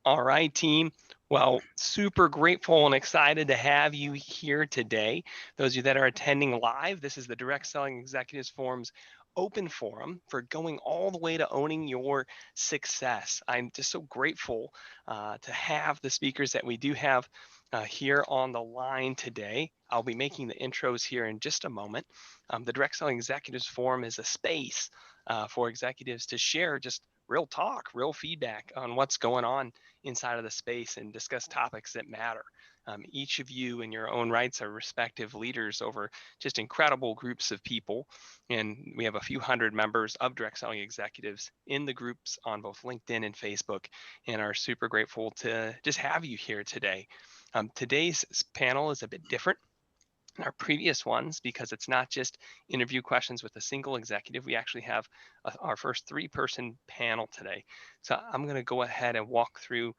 All right, team. Well, super grateful and excited to have you here today. Those of you that are attending live, this is the Direct Selling Executives Forum's open forum for going all the way to owning your success. I'm just so grateful to have the speakers that we do have here on the line today. I'll be making the intros here in just a moment. The Direct Selling Executives Forum is a space for executives to share just real talk, real feedback on what's going on inside of the space and discuss topics that matter. Each of you in your own rights are respective leaders over just incredible groups of people. And we have a few hundred members of Direct Selling Executives in the groups on both LinkedIn and Facebook, and are super grateful to just have you here today. Today's panel is a bit different than our previous ones because it's not just interview questions with a single executive. We actually have our first three-person panel today. So I'm going to go ahead and walk through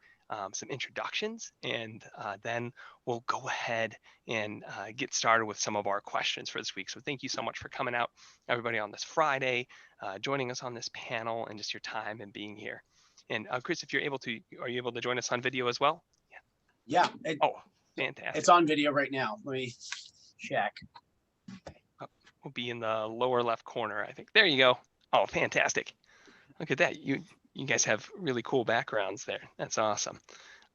some introductions, and then we'll go ahead and get started with some of our questions for this week. So thank you so much for coming out, everybody, on this Friday, joining us on this panel, and just your time and being here. And Chris, if you're able to, are you able to join us on video as well? Yeah. Oh, fantastic. It's on video right now. Let me check. Will be in the lower left corner, I think. There you go. Oh, fantastic. Look at that. You guys have really cool backgrounds there. That's awesome.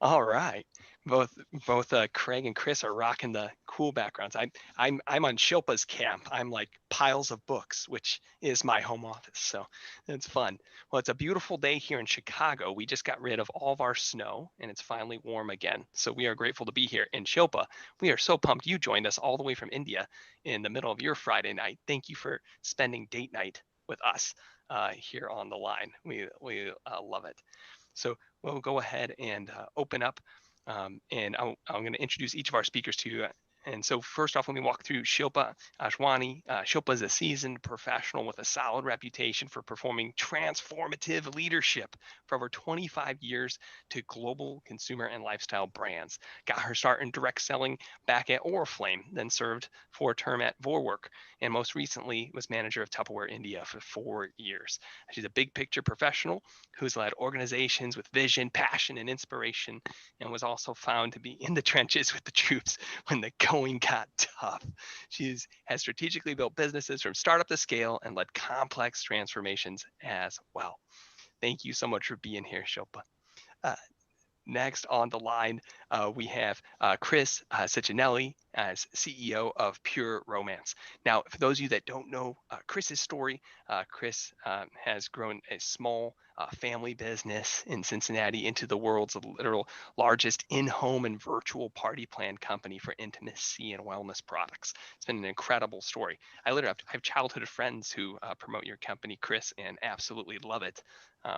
All right. Both Craig and Chris are rocking the cool backgrounds. I'm on Shilpa's camp. I'm like piles of books, which is my home office. So it's fun. Well, it's a beautiful day here in Chicago. We just got rid of all of our snow and it's finally warm again. So we are grateful to be here. And Shilpa, we are so pumped you joined us all the way from India in the middle of your Friday night. Thank you for spending date night with us here on the line. We love it. So we'll go ahead and open up, and I'm going to introduce each of our speakers to you. And so first off, let me walk through Shilpa Ajwani. Shilpa is a seasoned professional with a solid reputation for performing transformative leadership for over 25 years to global consumer and lifestyle brands. Got her start in direct selling back at Oriflame, then served for a term at Vorwerk, and most recently was manager of Tupperware India for 4 years. She's a big picture professional who's led organizations with vision, passion, and inspiration, and was also found to be in the trenches with the troops when the going got tough. She has strategically built businesses from startup to scale and led complex transformations as well. Thank you so much for being here, Shilpa. Next on the line, we have Chris Cicchinelli as CEO of Pure Romance. Now, for those of you that don't know Chris's story, Chris has grown a small family business in Cincinnati into the world's literal largest in-home and virtual party plan company for intimacy and wellness products. It's been an incredible story. I have childhood friends who promote your company, Chris, and absolutely love it.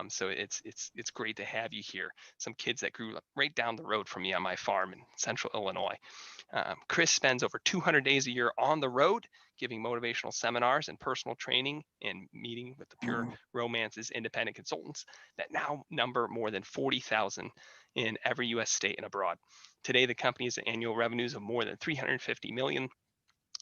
So it's great to have you here. Some kids that grew up right down the road from me on my farm in central Illinois. Chris spends over 200 days a year on the road, giving motivational seminars and personal training and meeting with the Pure Romance's independent consultants that now number more than 40,000 in every U.S. state and abroad. Today, the company has annual revenues of more than 350 million.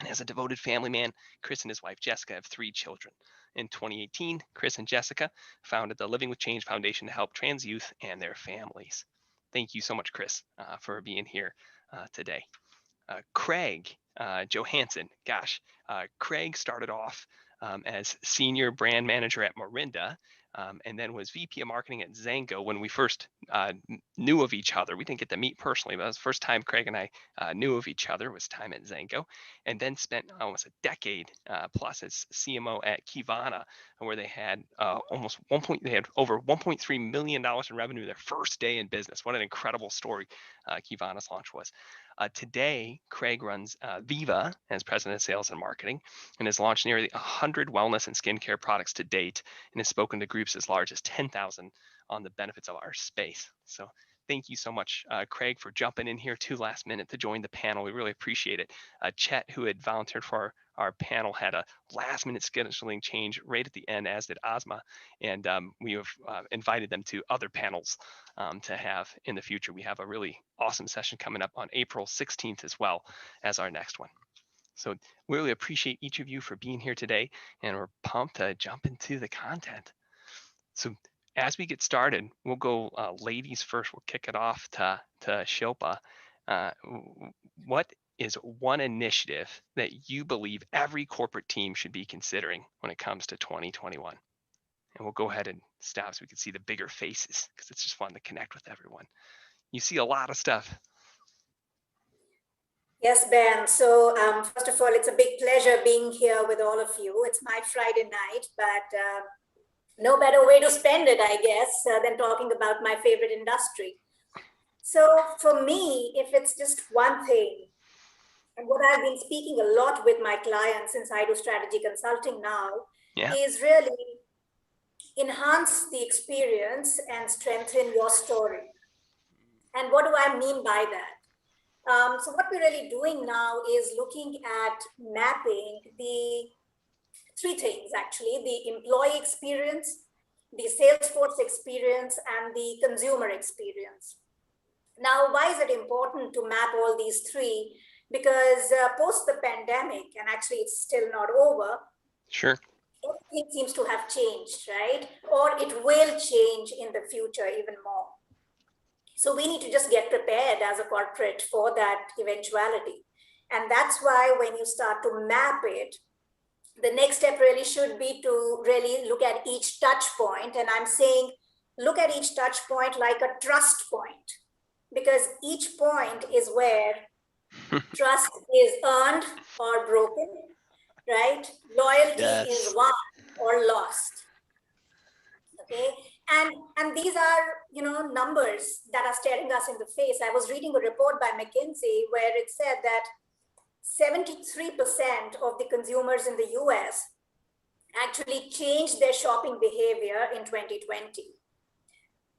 And as a devoted family man, Chris and his wife Jessica have 3 children. In 2018, Chris and Jessica founded the Living with Change Foundation to help trans youth and their families. Thank you so much, Chris, for being here today. Craig Johanson, Craig started off as senior brand manager at Morinda, and then was VP of marketing at Zango when we first knew of each other. We didn't get to meet personally, but that was the first time Craig and I knew of each other was time at Zango, and then spent almost a decade plus as CMO at Kivana, where they had they had over $1.3 million in revenue their first day in business. What an incredible story Kivana's launch was. Today, Craig runs VIIVA as president of sales and marketing and has launched nearly 100 wellness and skincare products to date and has spoken to groups as large as 10,000 on the benefits of our space. So thank you so much, Craig, for jumping in here too last minute to join the panel. We really appreciate it. Chet, who had volunteered for our panel, had a last minute scheduling change right at the end, as did Ozma, and we have invited them to other panels to have in the future. We have a really awesome session coming up on April 16th as well as our next one. So we really appreciate each of you for being here today, and we're pumped to jump into the content. So as we get started, we'll go ladies first. We'll kick it off to Shilpa. What is one initiative that you believe every corporate team should be considering when it comes to 2021? And we'll go ahead and stop so we can see the bigger faces, because it's just fun to connect with everyone. You see a lot of stuff. Yes, Ben. So first of all, it's a big pleasure being here with all of you. It's my Friday night, but no better way to spend it, I guess, than talking about my favorite industry. So for me, if it's just one thing, and what I've been speaking a lot with my clients since I do strategy consulting now, is really enhance the experience and strengthen your story. And what do I mean by that? So what we're really doing now is looking at mapping the three things, actually: the employee experience, the Salesforce experience, and the consumer experience. Now, why is it important to map all these three? Because post the pandemic, and actually it's still not over, sure, everything seems to have changed, right? Or it will change in the future even more. So we need to just get prepared as a corporate for that eventuality. And that's why when you start to map it, the next step really should be to really look at each touch point. And I'm saying, look at each touch point like a trust point, because each point is where trust is earned or broken, right? Loyalty is won or lost. Okay, and these are numbers that are staring us in the face. I was reading a report by McKinsey where it said that 73% of the consumers in the US actually changed their shopping behavior in 2020.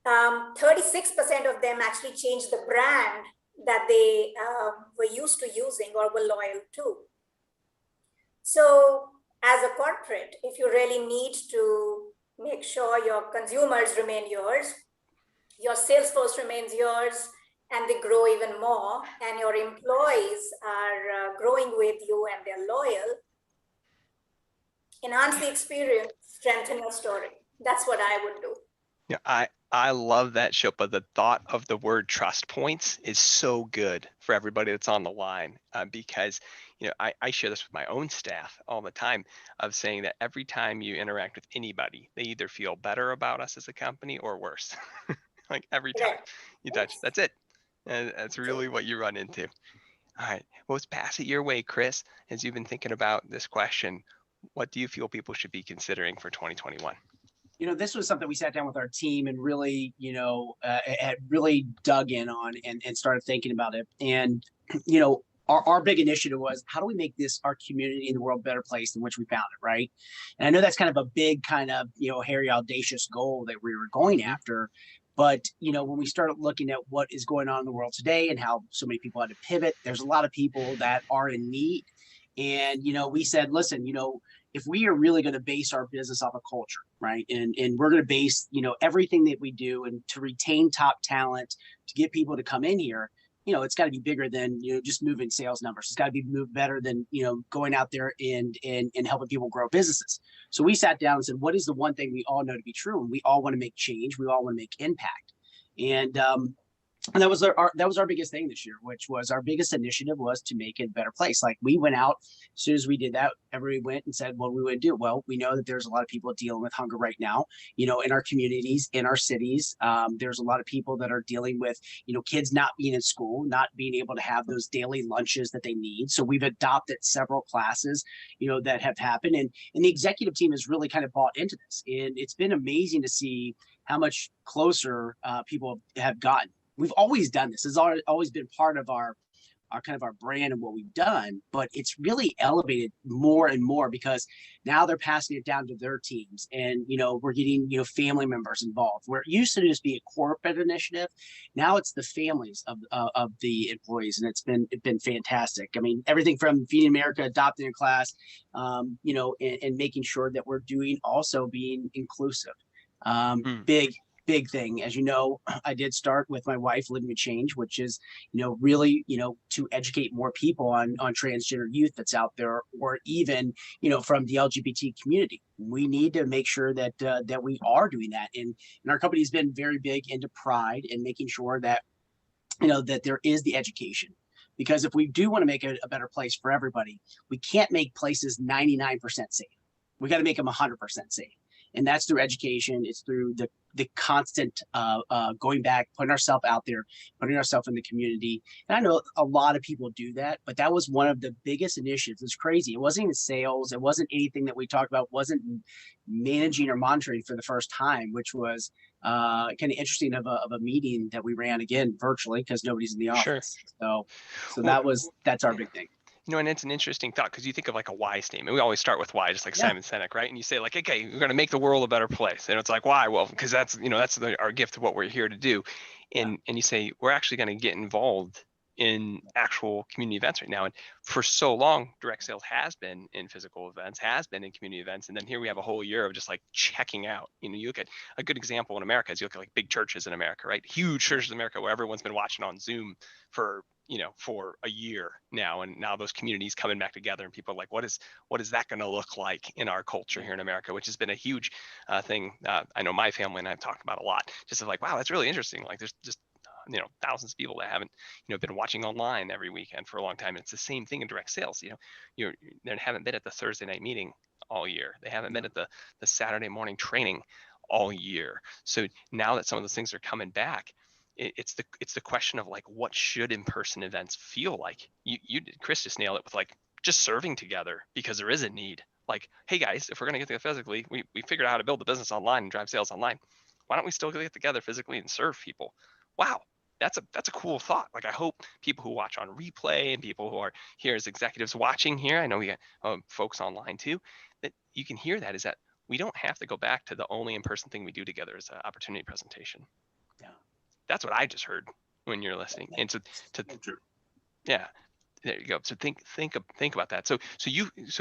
36% of them actually changed the brand that they were used to using or were loyal to. So as a corporate, if you really need to make sure your consumers remain yours, your Salesforce remains yours, and they grow even more, and your employees are growing with you and they're loyal, enhance the experience, strengthen your story. That's what I would do. Yeah, I love that, Shilpa. The thought of the word trust points is so good for everybody that's on the line, because I share this with my own staff all the time, of saying that every time you interact with anybody, they either feel better about us as a company or worse. Like every time you touch, that's it. And that's really what you run into. All right, well, let's pass it your way, Chris. As you've been thinking about this question, what do you feel people should be considering for 2021? This was something we sat down with our team and really, had really dug in on and started thinking about it. And, our big initiative was, how do we make this, our community in the world, better place than which we found it, right? And I know that's kind of a big kind of, hairy, audacious goal that we were going after. But, when we started looking at what is going on in the world today and how so many people had to pivot, there's a lot of people that are in need. And, we said, listen, if we are really going to base our business off of culture, right? And we're going to base, everything that we do and to retain top talent, to get people to come in here, it's got to be bigger than, just moving sales numbers. It's got to be moved better than, going out there and helping people grow businesses. So we sat down and said, what is the one thing we all know to be true? And we all want to make change. We all want to make impact. And that was our biggest thing this year, which was our biggest initiative, was to make it a better place. Like, we went out, as soon as we did that, everybody went and said, what we would do. Well, we know that there's a lot of people dealing with hunger right now, in our communities, in our cities. There's a lot of people that are dealing with, kids not being in school, not being able to have those daily lunches that they need. So we've adopted several classes, that have happened. And the executive team has really kind of bought into this. And it's been amazing to see how much closer people have gotten. We've always done this. It's always been part of our kind of our brand and what we've done, but it's really elevated more and more because now they're passing it down to their teams, and we're getting family members involved. Where it used to just be a corporate initiative, now it's the families of the employees, and it's been fantastic. I mean, everything from Feeding America, adopting a class, and making sure that we're doing also being inclusive. Big big thing. As you know, I did start with my wife, Living with Change, which is, really, to educate more people on transgender youth that's out there, or even, from the LGBT community. We need to make sure that that we are doing that. And our company has been very big into pride and making sure that, that there is the education. Because if we do want to make it a better place for everybody, we can't make places 99% safe. We got to make them 100% safe. And that's through education. It's through the constant going back, putting ourselves out there, putting ourselves in the community. And I know a lot of people do that, but that was one of the biggest initiatives. It's crazy. It wasn't even sales. It wasn't anything that we talked about. It wasn't managing or monitoring for the first time, which was kind of interesting of a meeting that we ran, again, virtually, because nobody's in the office. Sure. So that's our big thing. And it's an interesting thought, because you think of like a why statement. We always start with why, just like Simon Sinek, right? And you say like, okay, we're going to make the world a better place. And it's like, why? Well, because that's our gift of what we're here to do. And you say, we're actually going to get involved in actual community events right now. And for so long, direct sales has been in physical events, has been in community events. And then here we have a whole year of just like checking out. You look at a good example in America is you look at like big churches in America, right? Huge churches in America where everyone's been watching on Zoom for a year now, and now those communities coming back together, and people are like, what is that going to look like in our culture here in America, which has been a huge thing. I know my family and I've talked about a lot, just like, wow, that's really interesting. Like there's just thousands of people that haven't been watching online every weekend for a long time. And it's the same thing in direct sales. They haven't been at the Thursday night meeting all year. They haven't been at the Saturday morning training all year. So now that some of those things are coming back, it's the question of like, what should in-person events feel like? Chris just nailed it with like just serving together, because there is a need. Like, hey guys, if we're gonna get together physically, we figured out how to build the business online and drive sales online. Why don't we still get together physically and serve people? Wow, that's a cool thought. Like, I hope people who watch on replay and people who are here as executives watching here, I know we got folks online too, that you can hear that, is that we don't have to go back to the only in-person thing we do together as an opportunity presentation. Yeah. That's what I just heard when you're listening. And yeah, there you go. So think about that. So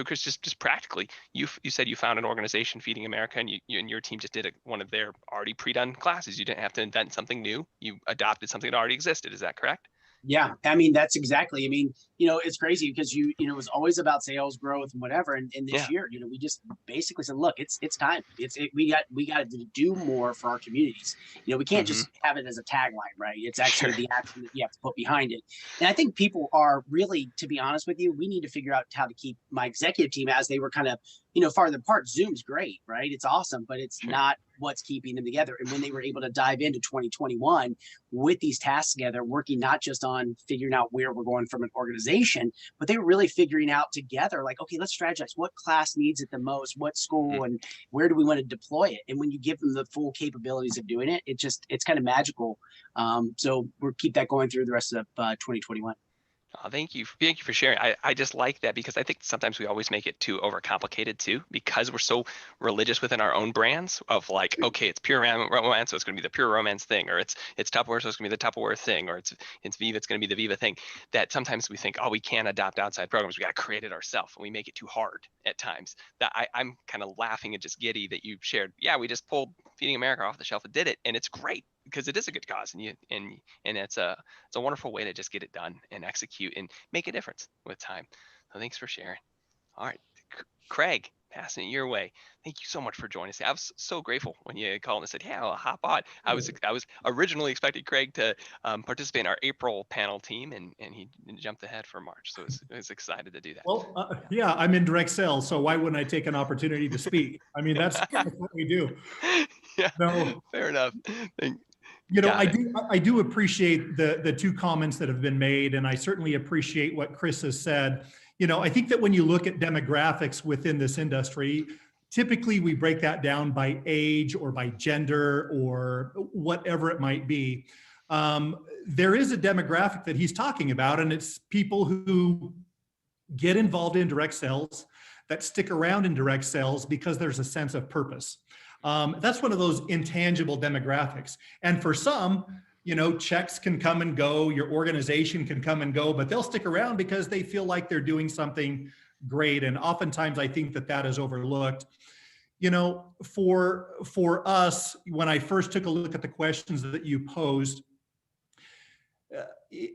Chris, just practically, you said you found an organization, Feeding America, and you and your team just did one of their already pre-done classes. You didn't have to invent something new. You adopted something that already existed. Is that correct? Yeah, that's exactly. It's crazy because it was always about sales growth and whatever. And this year, we just basically said, look, it's time. We got to do more for our communities. We can't just have it as a tagline, right? It's actually the action that you have to put behind it. And I think people are really, to be honest with you, we need to figure out how to keep my executive team, as they were kind of, farther apart. Zoom's great, right? It's awesome, but it's not what's keeping them together. And when they were able to dive into 2021 with these tasks together, working not just on figuring out where we're going from an organization, but they were really figuring out together, like, okay, let's strategize. What class needs it the most? What school? And where do we want to deploy it? And when you give them the full capabilities of doing it, it's kind of magical. So we'll keep that going through the rest of 2021. Thank you for sharing. I just like that, because I think sometimes we always make it too overcomplicated too, because we're so religious within our own brands of like, okay, it's pure romance, so it's going to be the pure romance thing, or it's Tupperware, so it's going to be the Tupperware thing, or it's VIIVA, it's going to be the VIIVA thing. That sometimes we think, oh, we can't adopt outside programs, we got to create it ourselves, and we make it too hard at times. That I'm kind of laughing and just giddy that you shared. Yeah, we just pulled Feeding America off the shelf and did it, and it's great, because it is a good cause, and it's a wonderful way to just get it done and execute and make a difference with time. So thanks for sharing. All right, Craig, passing it your way. Thank you so much for joining us. I was so grateful when you called and said, yeah, I'll hop on. I was originally expecting Craig to participate in our April panel team, and he jumped ahead for March. So I was excited to do that. Well, yeah, I'm in direct sales, so why wouldn't I take an opportunity to speak? That's what we do. Yeah, no, fair enough. I do appreciate the two comments that have been made, and I certainly appreciate what Chris has said. I think that when you look at demographics within this industry, typically we break that down by age or by gender or whatever it might be. There is a demographic that he's talking about, and it's people who get involved in direct sales, that stick around in direct sales because there's a sense of purpose. That's one of those intangible demographics. And for some, checks can come and go, your organization can come and go, but they'll stick around because they feel like they're doing something great. And oftentimes I think that is overlooked. You know, for us, when I first took a look at the questions that you posed,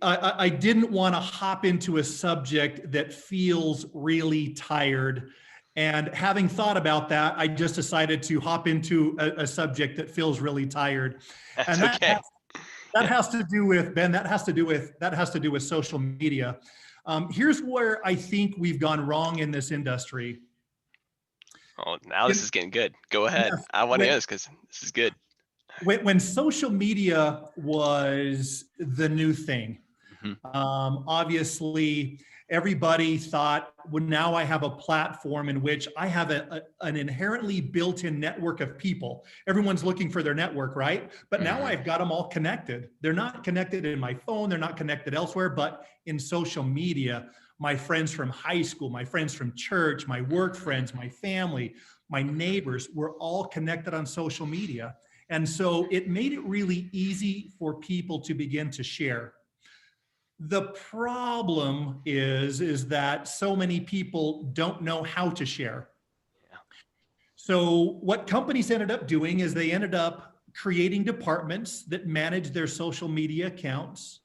I didn't want to hop into a subject that feels really tired. And having thought about that, I just decided to hop into a subject that feels really tired. That's And okay. that has to do with, Ben, that has to do with social media. Here's where I think we've gone wrong in this industry. Oh, now this is getting good. Go ahead. Yes, I want to hear this because this is good. when social media was the new thing, Mhm. obviously everybody thought, well, now I have a platform in which I have an inherently built-in network of people. Everyone's looking for their network, right? But now I've got them all connected. They're not connected in my phone, they're not connected elsewhere, but in social media, my friends from high school, my friends from church, my work friends, my family, my neighbors, we're all connected on social media. And so it made it really easy for people to begin to share. The problem is that so many people don't know how to share. Yeah. So what companies ended up doing is they ended up creating departments that manage their social media accounts.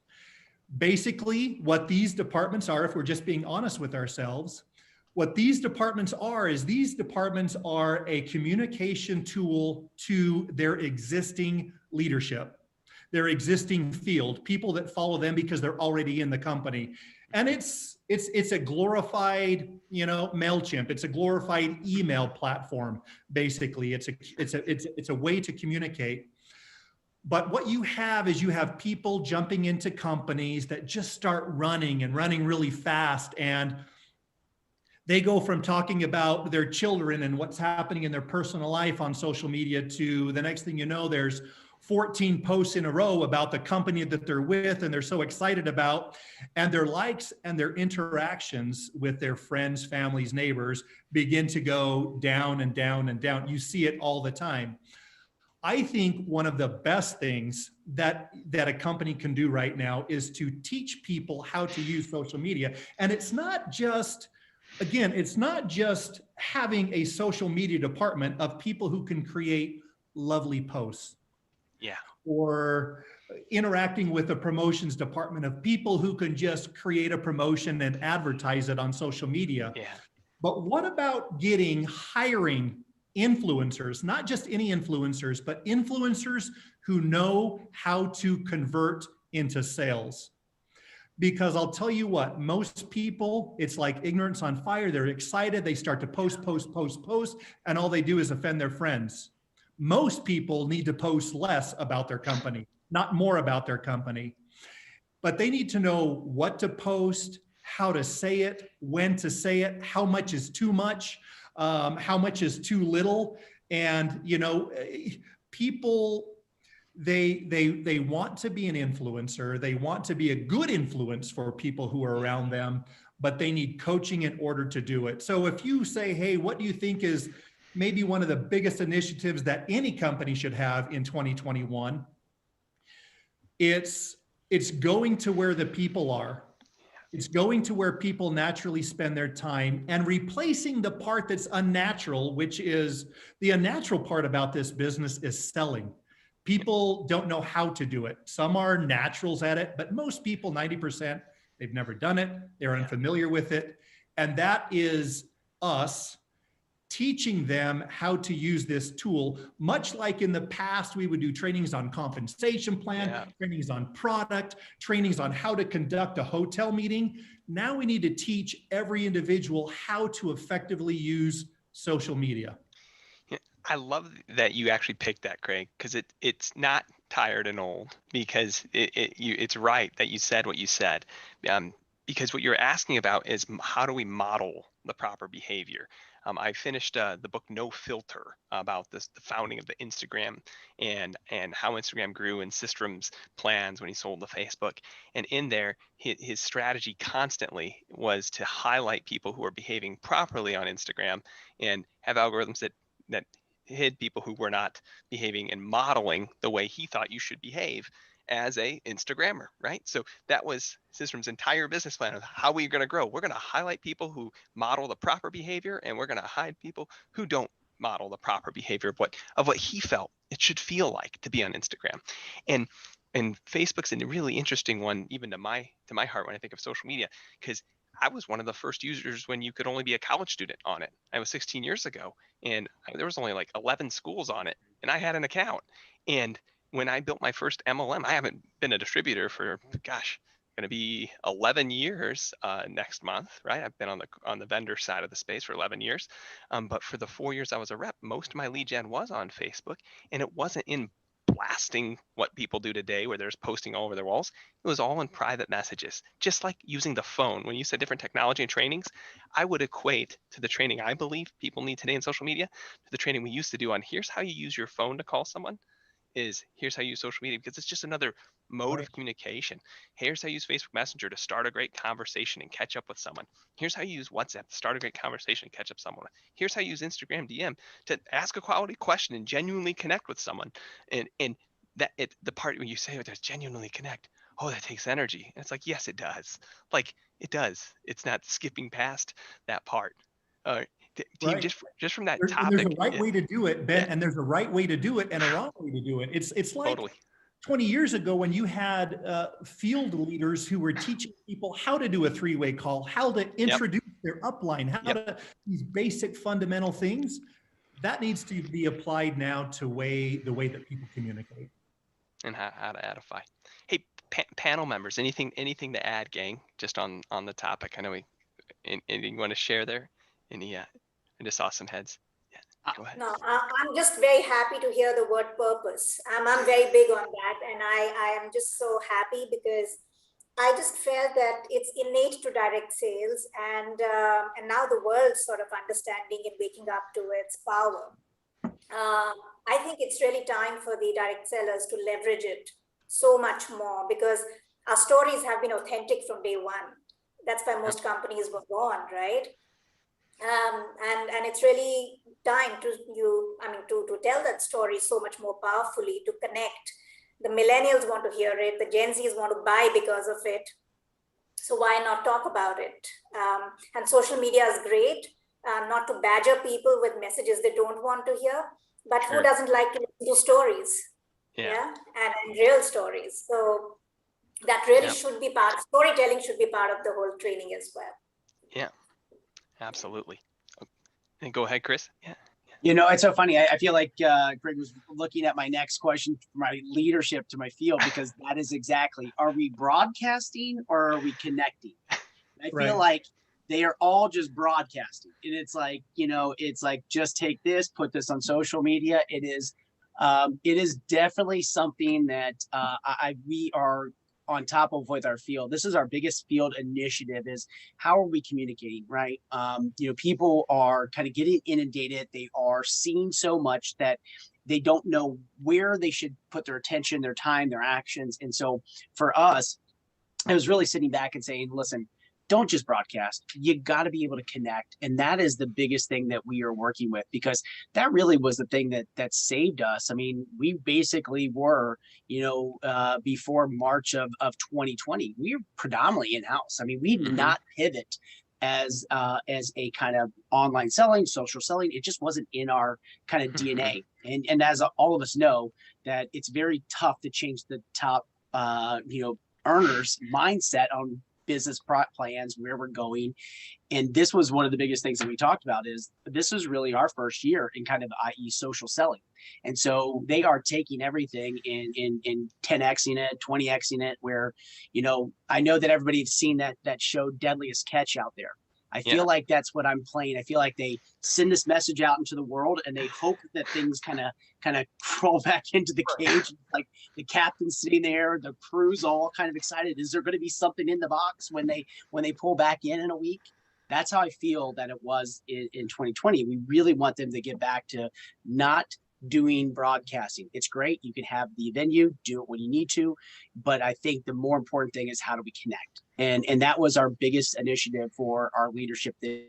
Basically, what these departments are, if we're just being honest with ourselves, what these departments are is these departments are a communication tool to their existing leadership, their existing field, people that follow them because they're already in the company. And it's a glorified, MailChimp. It's a glorified email platform. Basically, it's a way to communicate. But what you have is you have people jumping into companies that just start running and running really fast, and they go from talking about their children and what's happening in their personal life on social media to the next thing you know, there's 14 posts in a row about the company that they're with and they're so excited about, and their likes and their interactions with their friends, families, neighbors begin to go down and down and down. You see it all the time. I think one of the best things that a company can do right now is to teach people how to use social media. And it's not just, again, it's not just having a social media department of people who can create lovely posts. Yeah. Or interacting with a promotions department of people who can just create a promotion and advertise it on social media. Yeah. But what about hiring influencers, not just any influencers, but influencers who know how to convert into sales? Because I'll tell you what, most people, it's like ignorance on fire. They're excited. They start to post, and all they do is offend their friends. Most people need to post less about their company, not more about their company. But they need to know what to post, how to say it, when to say it, how much is too much, how much is too little. And, people, they want to be an influencer. They want to be a good influence for people who are around them, but they need coaching in order to do it. So if you say, hey, what do you think is maybe one of the biggest initiatives that any company should have in 2021? It's going to where the people are. It's going to where people naturally spend their time and replacing the part that's unnatural, which is the unnatural part about this business is selling. People don't know how to do it. Some are naturals at it, but most people, 90%, they've never done it. They're unfamiliar with it. And that is us teaching them how to use this tool, much like in the past, we would do trainings on compensation plan, trainings on product, trainings on how to conduct a hotel meeting. Now we need to teach every individual how to effectively use social media. Yeah, I love that you actually picked that, Craig, because it's not tired and old, because it's right that you said what you said. Because what you're asking about is how do we model the proper behavior? I finished the book No Filter about the founding of the Instagram and how Instagram grew and Systrom's plans when he sold to Facebook. And in there, his strategy constantly was to highlight people who are behaving properly on Instagram and have algorithms that hid people who were not behaving and modeling the way he thought you should behave as a Instagrammer, right? So that was Systrom's entire business plan of how we're going to grow. We're going to highlight people who model the proper behavior, and we're going to hide people who don't model the proper behavior of what he felt it should feel like to be on Instagram. And Facebook's a really interesting one, even to my heart when I think of social media, because I was one of the first users when you could only be a college student on it. I was 16 years ago, and there was only like 11 schools on it, and I had an account. And when I built my first MLM, I haven't been a distributor for, gosh, going to be 11 years next month, right? I've been on the vendor side of the space for 11 years. But for the 4 years I was a rep, most of my lead gen was on Facebook, and it wasn't in blasting what people do today where there's posting all over their walls. It was all in private messages, just like using the phone. When you said different technology and trainings, I would equate to the training I believe people need today in social media to the training we used to do on here's how you use your phone to call someone. Is here's how you use social media, because it's just another mode of communication. Here's how you use Facebook Messenger to start a great conversation and catch up with someone. Here's how you use WhatsApp to start a great conversation and catch up with someone. Here's how you use Instagram DM to ask a quality question and genuinely connect with someone. And the part when you say it does genuinely connect, oh, that takes energy. And it's like, yes, it does. Like it does. It's not skipping past that part. Team, Right. just from that And topic. there's a right way to do it, Ben, Yeah. and there's a right way to do it and a wrong way to do it. It's like Totally. 20 years ago when you had field leaders who were teaching people how to do a three-way call, how to introduce their upline, how to these basic fundamental things. That needs to be applied now to the way that people communicate. And how to edify. Hey, panel members, anything to add, gang? Just on the topic. I know anything you want to share there? I just saw some heads. Yeah, go ahead. No, I'm just very happy to hear the word purpose. I'm very big on that, and I am just so happy because I just felt that it's innate to direct sales, and now the world's sort of understanding and waking up to its power. I think it's really time for the direct sellers to leverage it so much more, because our stories have been authentic from day one. That's why most companies were born, right? And it's really time to tell that story so much more powerfully, to connect. The millennials want to hear it, the Gen Zs want to buy because of it. So why not talk about it? And social media is great, not to badger people with messages they don't want to hear, but who doesn't like to listen to stories? Yeah. And real stories. So that really should be storytelling should be part of the whole training as well. Yeah. Absolutely. And go ahead, Chris. Yeah. You know, it's so funny. I feel like Greg was looking at my next question for my leadership to my field, because that is exactly, are we broadcasting or are we connecting? I feel like they are all just broadcasting. And it's like, it's like, just take this, put this on social media. It is definitely something that we are on top of with our field. This is our biggest field initiative, is how are we communicating, right? People are kind of getting inundated. They are seeing so much that they don't know where they should put their attention, their time, their actions. And so for us, I was really sitting back and saying, listen, don't just broadcast. You got to be able to connect. And that is the biggest thing that we are working with, because that really was the thing that saved us. I mean, we basically were, before March of 2020, we were predominantly in-house. I mean, we did not pivot as a kind of online selling, social selling. It just wasn't in our kind of DNA. And as all of us know, that it's very tough to change the top, earners mindset on business plans, where we're going. And this was one of the biggest things that we talked about, is this was really our first year in kind of, i.e. social selling. And so they are taking everything in 10xing it, 20xing it, where, I know that everybody's seen that show Deadliest Catch out there. I feel like that's what I'm playing. I feel like they send this message out into the world and they hope that things kind of crawl back into the cage. Like the captain's sitting there, the crew's all kind of excited. Is there going to be something in the box when they pull back in a week? That's how I feel that it was in 2020. We really want them to get back to not doing broadcasting. It's great. You can have the venue, do it when you need to. But I think the more important thing is, how do we connect? And that was our biggest initiative for our leadership there.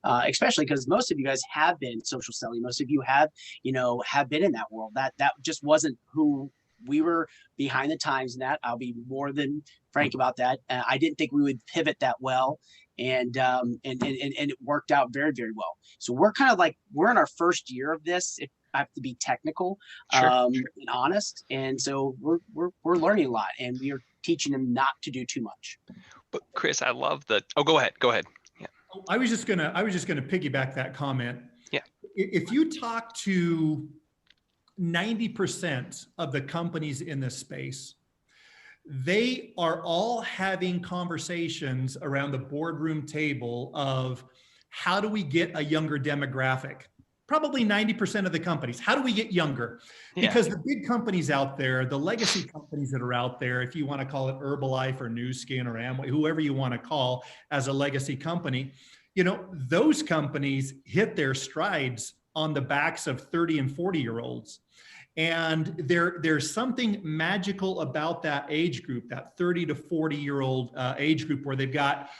Especially because most of you guys have been social selling. Most of you have been in that world. That just wasn't who we were behind the times in that. I'll be more than frank about that. I didn't think we would pivot that well, and it worked out very, very well. So we're kind of like, we're in our first year of this, if I have to be technical, and honest. And so we're learning a lot, and we are teaching them not to do too much. But Chris, I love the, oh, go ahead. Yeah. I was just gonna piggyback that comment. Yeah. If you talk to 90% of the companies in this space, they are all having conversations around the boardroom table of how do we get a younger demographic? Probably 90% of the companies. How do we get younger? Yeah. Because the big companies out there, the legacy companies that are out there, if you want to call it Herbalife or New Skin or Amway, whoever you want to call as a legacy company, you know, those companies hit their strides on the backs of 30 and 40-year-olds. And there's something magical about that age group, that 30 to 40-year-old age group, where they've got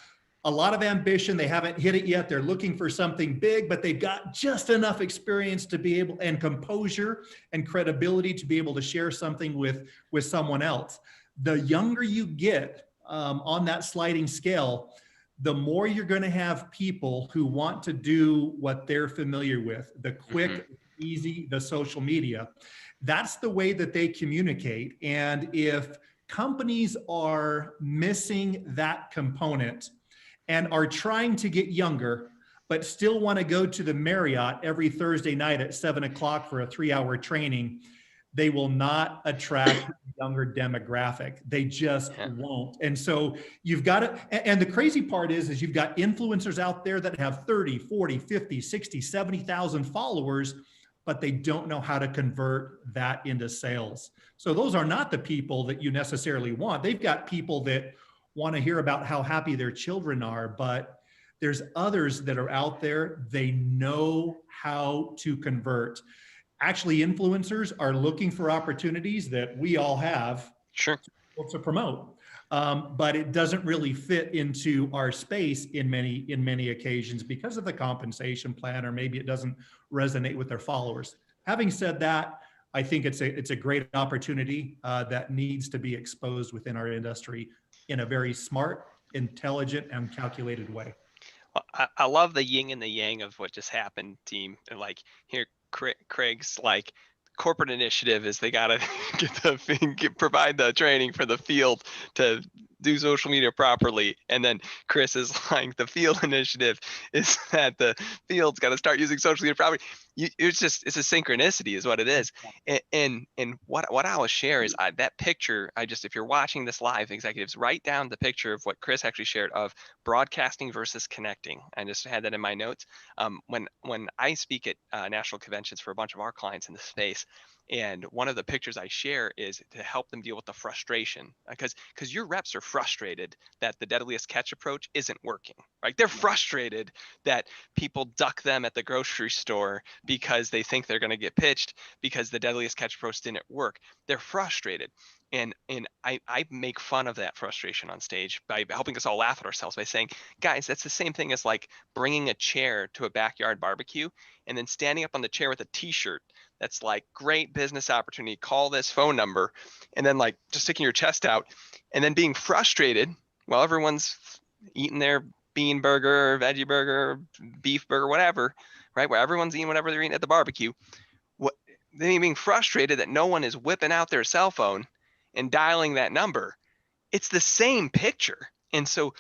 a lot of ambition. They haven't hit it yet. They're looking for something big, but they've got just enough experience to be able, and composure and credibility to be able to share something with someone else. The younger you get on that sliding scale, the more you're going to have people who want to do what they're familiar with, the quick, easy, the social media. That's the way that they communicate. And if companies are missing that component and are trying to get younger, but still want to go to the Marriott every Thursday night at 7 o'clock for a 3-hour training, they will not attract a younger demographic. They just won't. And so you've got to, and the crazy part is you've got influencers out there that have 30, 40, 50, 60, 70,000 followers, but they don't know how to convert that into sales. So those are not the people that you necessarily want. They've got people that want to hear about how happy their children are, but there's others that are out there, they know how to convert. Actually, influencers are looking for opportunities that we all have to promote. But it doesn't really fit into our space in many occasions because of the compensation plan, or maybe it doesn't resonate with their followers. Having said that, I think it's a great opportunity that needs to be exposed within our industry in a very smart, intelligent, and calculated way. Well, I love the yin and the yang of what just happened, team. And like here, Craig's like, corporate initiative is they gotta provide the training for the field to do social media properly, and then Chris is like, the field initiative is that the field's got to start using social media properly. It's a synchronicity is what it is. And what I will share is that picture. If you're watching this live, executives, write down the picture of what Chris actually shared of broadcasting versus connecting. I just had that in my notes. When I speak at national conventions for a bunch of our clients in the space, and one of the pictures I share is to help them deal with the frustration, because your reps are frustrated that the deadliest catch approach isn't working, right? They're frustrated that people duck them at the grocery store because they think they're going to get pitched because the deadliest catch approach didn't work. They're frustrated. And I make fun of that frustration on stage by helping us all laugh at ourselves by saying, guys, that's the same thing as like bringing a chair to a backyard barbecue and then standing up on the chair with a t-shirt that's like, great business opportunity, call this phone number, and then like just sticking your chest out and then being frustrated while everyone's eating their bean burger, veggie burger, beef burger, whatever, right? Where everyone's eating whatever they're eating at the barbecue. Then being frustrated that no one is whipping out their cell phone and dialing that number. It's the same picture. And so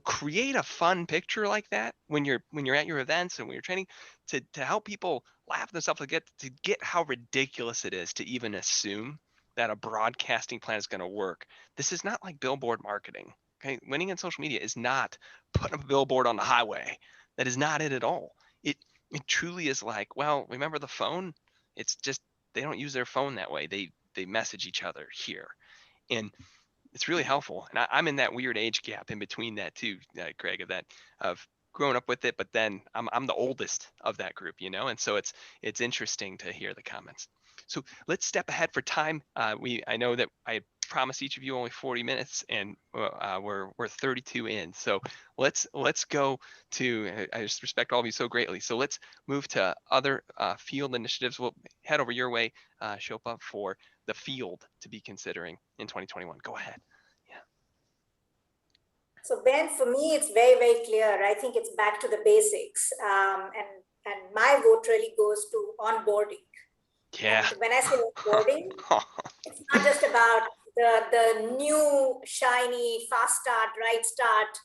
create a fun picture like that when you're at your events and when you're training to help people laugh themselves to get how ridiculous it is to even assume that a broadcasting plan is going to work. This is not like billboard marketing. Okay, winning in social media is not putting a billboard on the highway. That is not it at all. It truly is like, well, remember the phone? It's just they don't use their phone that way. They message each other here, and it's really helpful. And I'm in that weird age gap in between that too, Craig, of growing up with it, but then I'm the oldest of that group, and so it's interesting to hear the comments. So let's step ahead for time. I know that I promised each of you only 40 minutes, and we're 32 in. So let's go to. I just respect all of you so greatly. So let's move to other field initiatives. We'll head over your way, Shilpa, for the field to be considering in 2021. Go ahead. Yeah. So Ben, for me, it's very, very clear. I think it's back to the basics, and my vote really goes to onboarding. Yeah. And when I say onboarding, it's not just about the new shiny fast start, right start,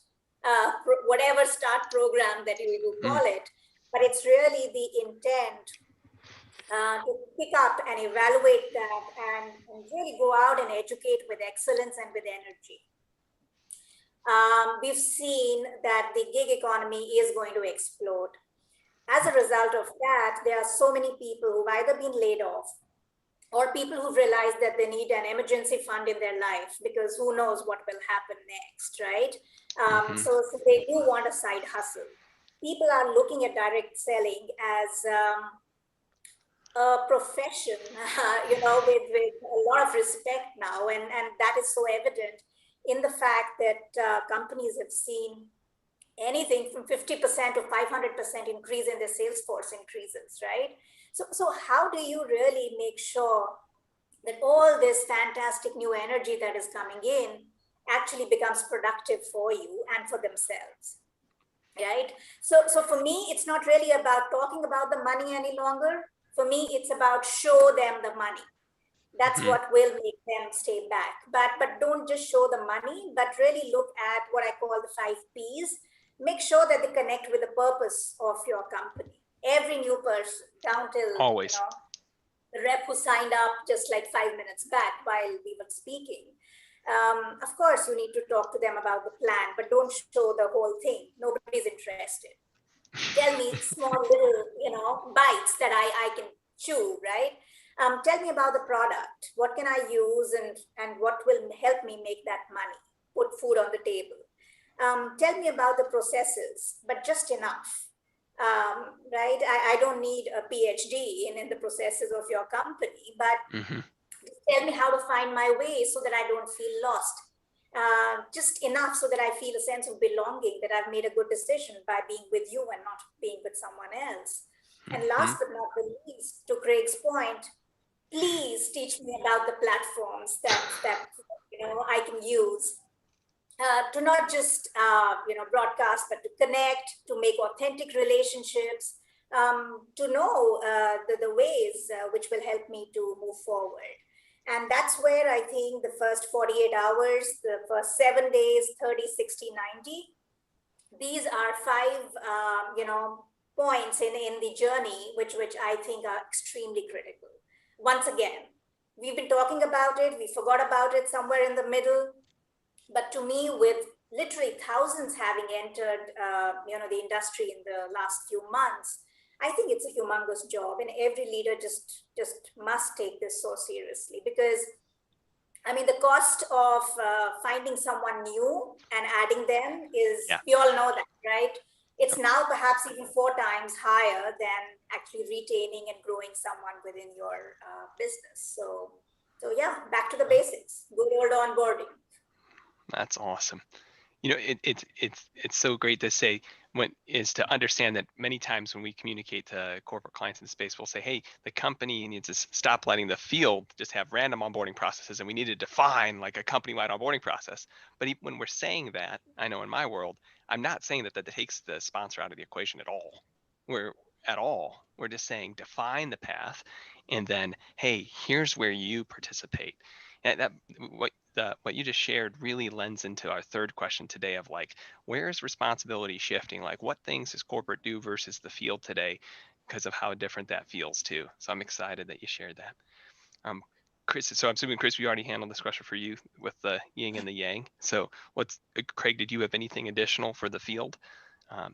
whatever start program that you call it, but it's really the intent to pick up and evaluate that and really go out and educate with excellence and with energy. We've seen that the gig economy is going to explode. As a result of that, there are so many people who've either been laid off or people who've realized that they need an emergency fund in their life because who knows what will happen next, right? So they do want a side hustle. People are looking at direct selling as a profession, with a lot of respect now. And that is so evident in the fact that companies have seen anything from 50% to 500% increase in their sales force increases, right? So how do you really make sure that all this fantastic new energy that is coming in actually becomes productive for you and for themselves, right? So for me, it's not really about talking about the money any longer. For me, it's about show them the money. That's what will make them stay back. But don't just show the money, but really look at what I call the 5 Ps. Make sure that they connect with the purpose of your company. Every new person, down till Always. The rep who signed up just like 5 minutes back while we were speaking. Of course, you need to talk to them about the plan, but don't show the whole thing. Nobody's interested. Tell me small little, bites that I can chew, right? Tell me about the product. What can I use and what will help me make that money, put food on the table. Tell me about the processes, but just enough, right? I don't need a PhD in the processes of your company, but tell me how to find my way so that I don't feel lost. Just enough so that I feel a sense of belonging, that I've made a good decision by being with you and not being with someone else. And last but not the least, to Craig's point, please teach me about the platforms that I can use to not just broadcast, but to connect, to make authentic relationships, to know the ways which will help me to move forward. And that's where I think the first 48 hours, the first 7 days, 30, 60, 90, these are 5 points in the journey which I think are extremely critical. Once again, we've been talking about it, we forgot about it somewhere in the middle. But to me, with literally thousands having entered, the industry in the last few months, I think it's a humongous job, and every leader just must take this so seriously. Because, I mean, the cost of finding someone new and adding them is, we all know that, right? It's now perhaps even 4 times higher than actually retaining and growing someone within your business. So yeah, back to the basics. Good old onboarding. That's awesome. It's so great to say to understand that many times when we communicate to corporate clients in the space, we'll say, hey, the company needs to stop letting the field just have random onboarding processes, and we need to define like a company-wide onboarding process. But when we're saying that, I know in my world, I'm not saying that takes the sponsor out of the equation at all. We're just saying define the path, and then, hey, here's where you participate. And what you just shared really lends into our third question today of like, where is responsibility shifting? Like, what things does corporate do versus the field today because of how different that feels too? So I'm excited that you shared that. Chris, so I'm assuming, Chris, we already handled this question for you with the yin and the yang. So Craig, did you have anything additional for the field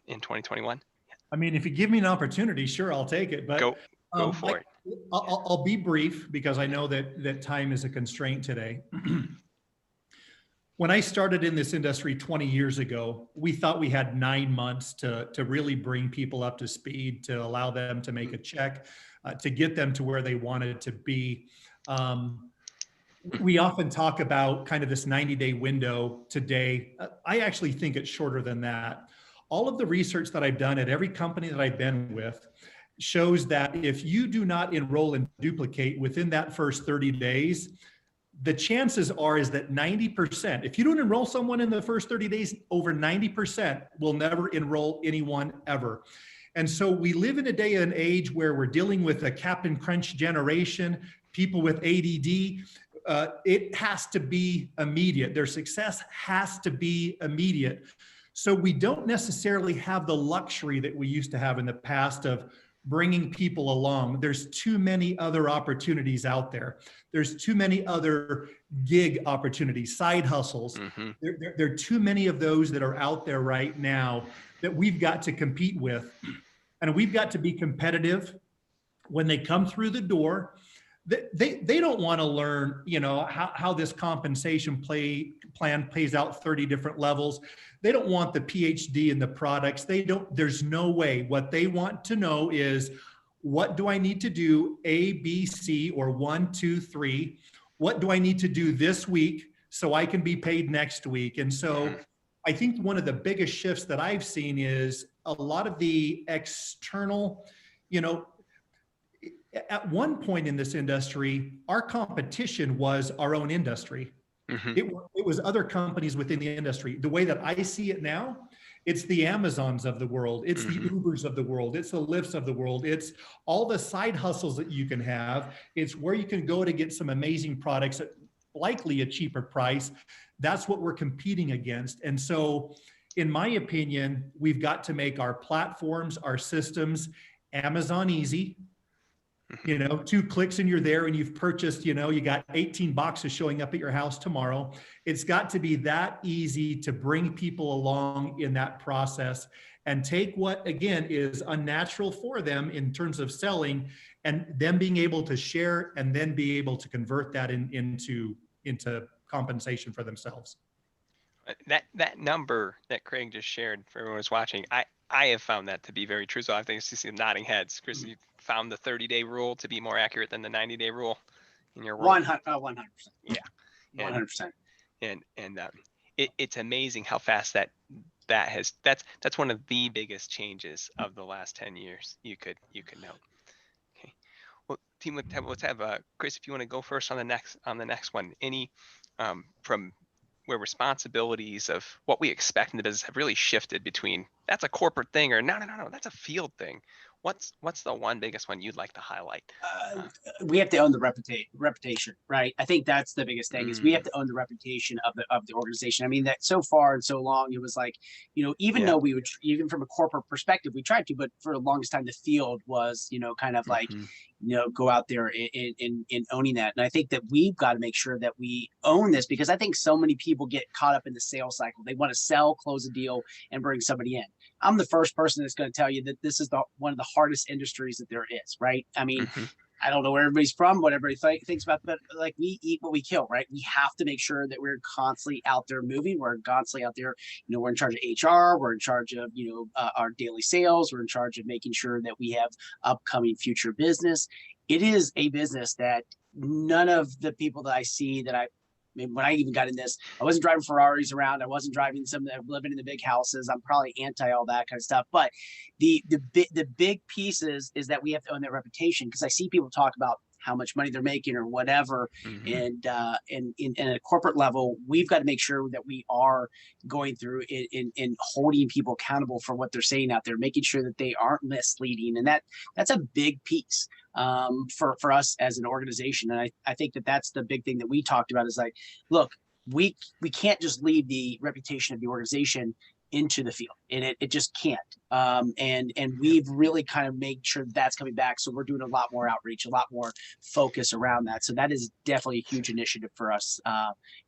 in 2021? I mean, if you give me an opportunity, sure, I'll take it. But go for it. I'll be brief because I know that time is a constraint today. When I started in this industry 20 years ago, we thought we had 9 months to really bring people up to speed, to allow them to make a check, to get them to where they wanted to be. we often talk about kind of this 90-day window today. I actually think it's shorter than that. All of the research that I've done at every company that I've been with shows that if you do not enroll and duplicate within that first 30 days, the chances are is that 90%, if you don't enroll someone in the first 30 days, over 90% will never enroll anyone ever. And so we live in a day and age where we're dealing with a Captain Crunch generation, people with ADD. It has to be immediate. Their success has to be immediate. So we don't necessarily have the luxury that we used to have in the past of bringing people along. There's too many other opportunities out there. There's too many other gig opportunities, side hustles. There are too many of those that are out there right now that we've got to compete with. And we've got to be competitive when they come through the door. They don't want to learn, you know, how this compensation plan plays out 30 different levels. They don't want the PhD in the products. There's no way. What they want to know is, what do I need to do? A, B, C, or 1, 2, 3. What do I need to do this week so I can be paid next week? And so I think one of the biggest shifts that I've seen is a lot of the external, you know, at one point in this industry, our competition was our own industry. It was other companies within the industry. The way that I see it now, it's the Amazons of the world. It's the Ubers of the world. It's the Lyfts of the world. It's all the side hustles that you can have. It's where you can go to get some amazing products at likely a cheaper price. That's what we're competing against. And so, in my opinion, we've got to make our platforms, our systems, Amazon easy. You know, 2 clicks and you're there and you've purchased, you know, you got 18 boxes showing up at your house tomorrow. It's got to be that easy to bring people along in that process and take what, again, is unnatural for them in terms of selling, and them being able to share and then be able to convert that into compensation for themselves. That number that Craig just shared for everyone who's watching, I have found that to be very true. So I think it's just nodding heads. Chris, you found the 30-day rule to be more accurate than the 90-day rule in your world? 100%. Yeah. 100%. And it's amazing how fast that's one of the biggest changes of the last 10 years you could note. Okay. Well, team, let's have Chris, if you want to go first on the next one. Any from where responsibilities of what we expect in the business have really shifted between that's a corporate thing or no, that's a field thing. What's the one biggest one you'd like to highlight? We have to own the reputation, right? I think that's the biggest thing is we have to own the reputation of the organization. I mean, that so far and so long, it was like, you know, even though we would, even from a corporate perspective, we tried to, but for the longest time, the field was, you know, kind of like, you know, go out there in owning that. And I think that we've got to make sure that we own this, because I think so many people get caught up in the sales cycle. They want to sell, close a deal, and bring somebody in. I'm the first person that's going to tell you that this is one of the hardest industries that there is, right? I mean, I don't know where everybody's from, what everybody thinks about, but like, we eat what we kill, right? We have to make sure that we're constantly out there moving. We're constantly out there, you know, we're in charge of HR, we're in charge of, you know, our daily sales, we're in charge of making sure that we have upcoming future business. It is a business that none of the people that I see that I mean, when I even got in this, I wasn't driving Ferraris around. I wasn't driving living in the big houses. I'm probably anti all that kind of stuff. But the big piece is that we have to own that reputation, because I see people talk about how much money they're making or whatever. And in a corporate level, we've got to make sure that we are going through in holding people accountable for what they're saying out there, making sure that they aren't misleading. And that's a big piece for us as an organization. And I think that that's the big thing that we talked about is like, look, we can't just leave the reputation of the organization into the field, and it just can't. And we've really kind of made sure that's coming back. So we're doing a lot more outreach, a lot more focus around that. So that is definitely a huge initiative for us,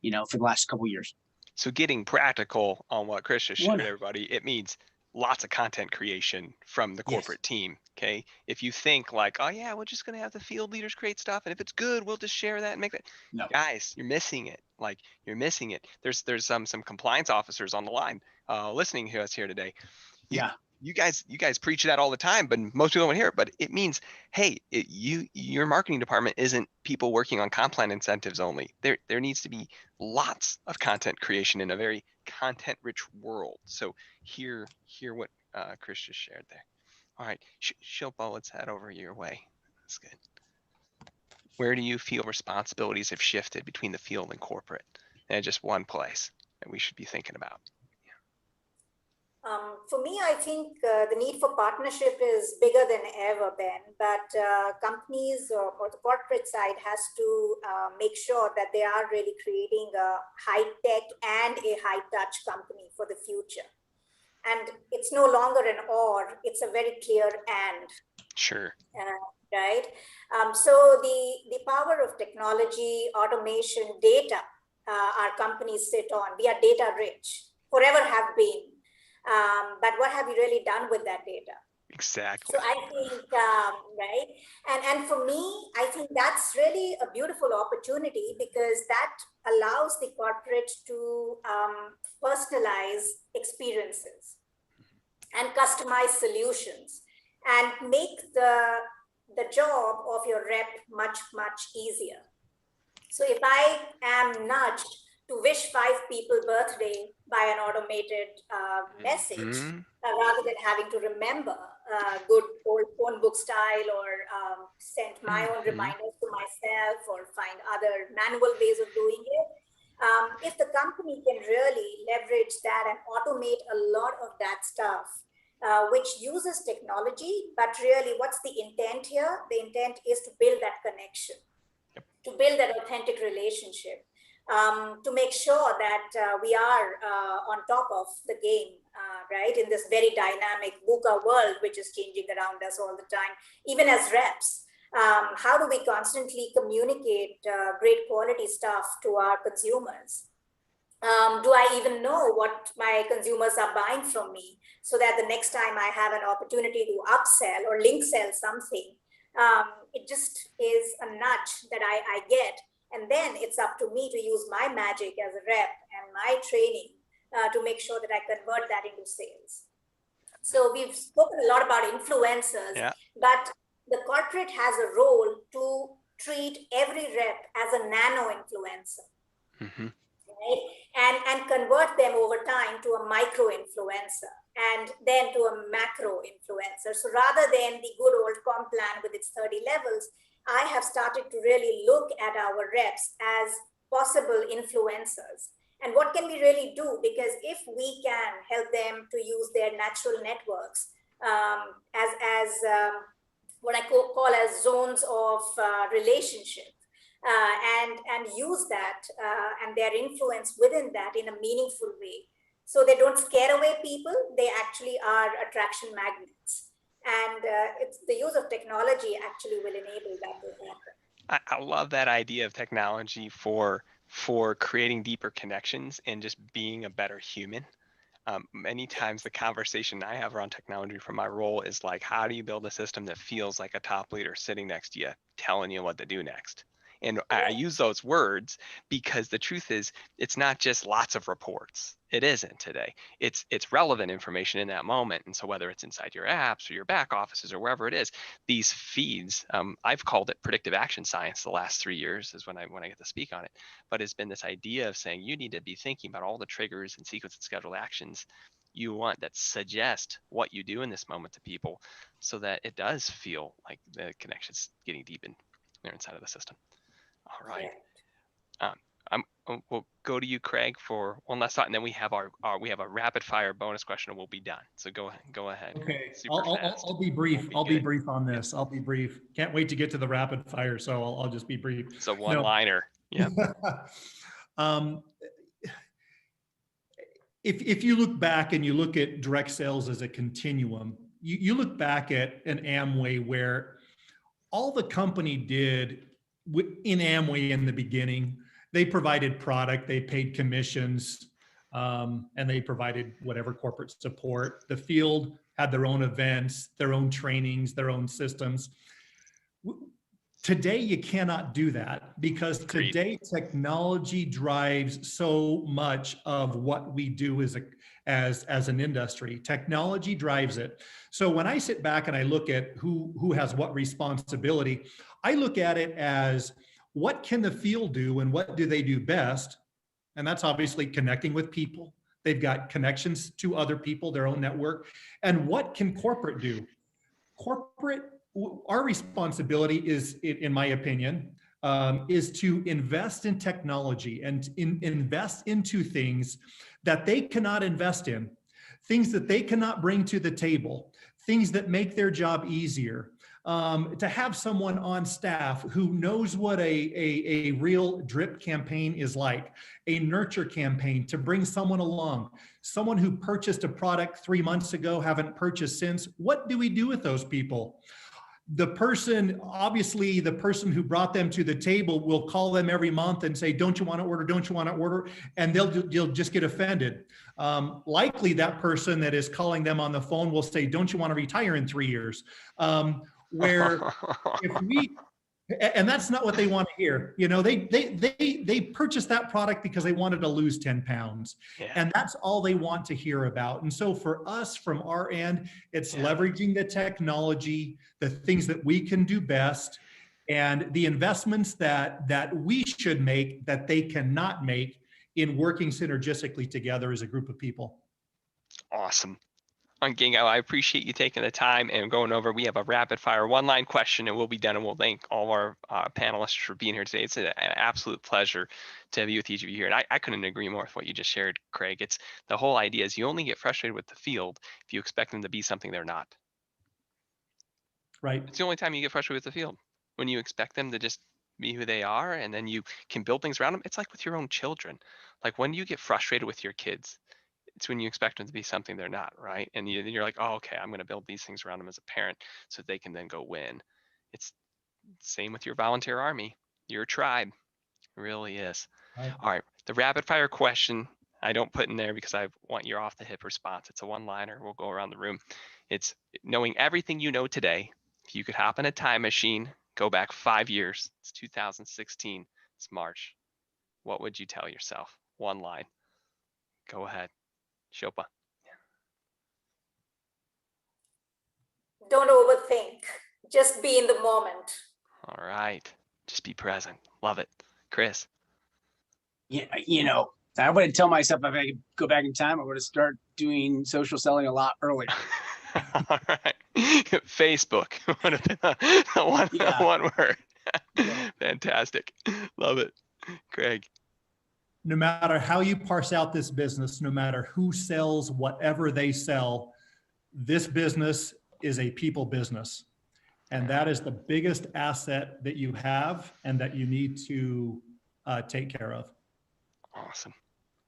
you know, for the last couple of years. So getting practical on what Chris just shared, everybody, it means lots of content creation from the corporate team. Okay. If you think like, oh yeah, we're just going to have the field leaders create stuff, and if it's good, we'll just share that and make that. No. Guys, you're missing it. Like, you're missing it. There's some compliance officers on the line listening to us here today. you guys preach that all the time, but most people don't hear it. But it means, hey, your marketing department isn't people working on comp plan incentives only. There needs to be lots of content creation in a very content-rich world. So hear what Chris just shared there. All right, Shilpa, let's head over your way. That's good. Where do you feel responsibilities have shifted between the field and corporate? And just one place that we should be thinking about. For me, I think the need for partnership is bigger than ever, Ben, but companies or the corporate side has to make sure that they are really creating a high-tech and a high-touch company for the future. And it's no longer an or, it's a very clear and. Sure. Right? So the power of technology, automation, data, our companies sit on. We are data rich, forever have been. But what have you really done with that data? Exactly. So I think, right? And for me, I think that's really a beautiful opportunity because that allows the corporate to personalize experiences and customize solutions and make the job of your rep much, much easier. So if I am nudged to wish 5 people birthday by an automated message, rather than having to remember good old phone book style or send my own reminders to myself or find other manual ways of doing it. If the company can really leverage that and automate a lot of that stuff, which uses technology, but really what's the intent here? The intent is to build that connection, to build that authentic relationship, to make sure that we are on top of the game, right? In this very dynamic VUCA world, which is changing around us all the time, even as reps. How do we constantly communicate great quality stuff to our consumers? Do I even know what my consumers are buying from me so that the next time I have an opportunity to upsell or link sell something, it just is a nudge that I get. And then it's up to me to use my magic as a rep and my training to make sure that I convert that into sales. So we've spoken a lot about influencers, but the corporate has a role to treat every rep as a nano influencer. Right? And convert them over time to a micro influencer and then to a macro influencer. So rather than the good old comp plan with its 30 levels, I have started to really look at our reps as possible influencers. And what can we really do? Because if we can help them to use their natural networks as what I call as zones of relationship, and use that and their influence within that in a meaningful way. So they don't scare away people, they actually are attraction magnets. And it's the use of technology actually will enable that to happen. I love that idea of technology for creating deeper connections and just being a better human. Many times the conversation I have around technology from my role is like, how do you build a system that feels like a top leader sitting next to you, telling you what to do next? And I use those words because the truth is, it's not just lots of reports. It isn't today. It's relevant information in that moment. And so whether it's inside your apps or your back offices or wherever it is, these feeds, I've called it predictive action science the last 3 years is when I get to speak on it. But it's been this idea of saying you need to be thinking about all the triggers and sequence and scheduled actions you want that suggest what you do in this moment to people so that it does feel like the connection's getting deep in there inside of the system. All right. We'll go to you, Craig, for one last thought, and then we have we have a rapid fire bonus question, and we'll be done. So go ahead. Okay, I'll be brief. I'll be brief on this. I'll be brief. Can't wait to get to the rapid fire, so I'll just be brief. It's a one-liner. Yeah. If you look back and you look at direct sales as a continuum, you look back at an Amway where all the company did in Amway in the beginning, they provided product, they paid commissions, and they provided whatever corporate support. The field had their own events, their own trainings, their own systems. Today, you cannot do that because Agreed. today technology drives so much of what we do as an industry. Technology drives it. So when I sit back and I look at who has what responsibility, I look at it as what can the field do and what do they do best? And that's obviously connecting with people. They've got connections to other people, their own network. And what can corporate do? Corporate, our responsibility is, in my opinion, is to invest in technology and invest into things that they cannot invest in, things that they cannot bring to the table, things that make their job easier. To have someone on staff who knows what a real drip campaign is like, a nurture campaign to bring someone along, someone who purchased a product 3 months ago, haven't purchased since. What do we do with those people? The person, obviously the person who brought them to the table will call them every month and say, don't you want to order? Don't you want to order? And they'll just get offended. Likely that person that is calling them on the phone will say, don't you want to retire in 3 years? Where if we, and that's not what they want to hear. You know, they purchased that product because they wanted to lose 10 pounds. Yeah. And that's all they want to hear about. And so for us, from our end, it's leveraging the technology, the things that we can do best, and the investments that we should make that they cannot make in working synergistically together as a group of people. Awesome. On Gingo, I appreciate you taking the time and going over. We have a rapid fire one-line question and we'll be done, and we'll thank all our panelists for being here today. It's an absolute pleasure to be with each of you here. And I couldn't agree more with what you just shared, Craig. It's the whole idea is you only get frustrated with the field if you expect them to be something they're not. Right. It's the only time you get frustrated with the field, when you expect them to just be who they are, and then you can build things around them. It's like with your own children. Like when you get frustrated with your kids, it's when you expect them to be something they're not, right? And you're like, oh, okay, I'm going to build these things around them as a parent so they can then go win. It's same with your volunteer army, your tribe. It really is. Right. All right, the rapid fire question I don't put in there because I want your off the hip response. It's a one-liner. We'll go around the room. It's knowing everything you know today. If you could hop in a time machine, go back 5 years. It's 2016. It's March. What would you tell yourself? One line. Go ahead. Shilpa. Don't overthink. Just be in the moment. All right. Just be present. Love it. Chris. Yeah, you know, I would tell myself if I could go back in time, I would have started doing social selling a lot earlier. All right. Facebook would have been one word. Yeah. Fantastic. Love it. Craig. No matter how you parse out this business, no matter who sells whatever they sell, this business is a people business. And that is the biggest asset that you have and that you need to take care of. Awesome.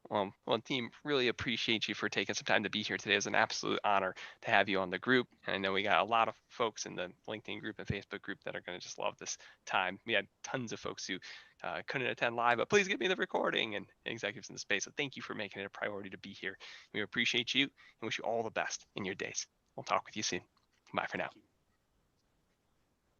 Well, team, really appreciate you for taking some time to be here today. It was an absolute honor to have you on the group. And I know we got a lot of folks in the LinkedIn group and Facebook group that are going to just love this time. We had tons of folks who couldn't attend live, but please give me the recording, and executives in the space. So thank you for making it a priority to be here. We appreciate you and wish you all the best in your days. We'll talk with you soon. Bye for now.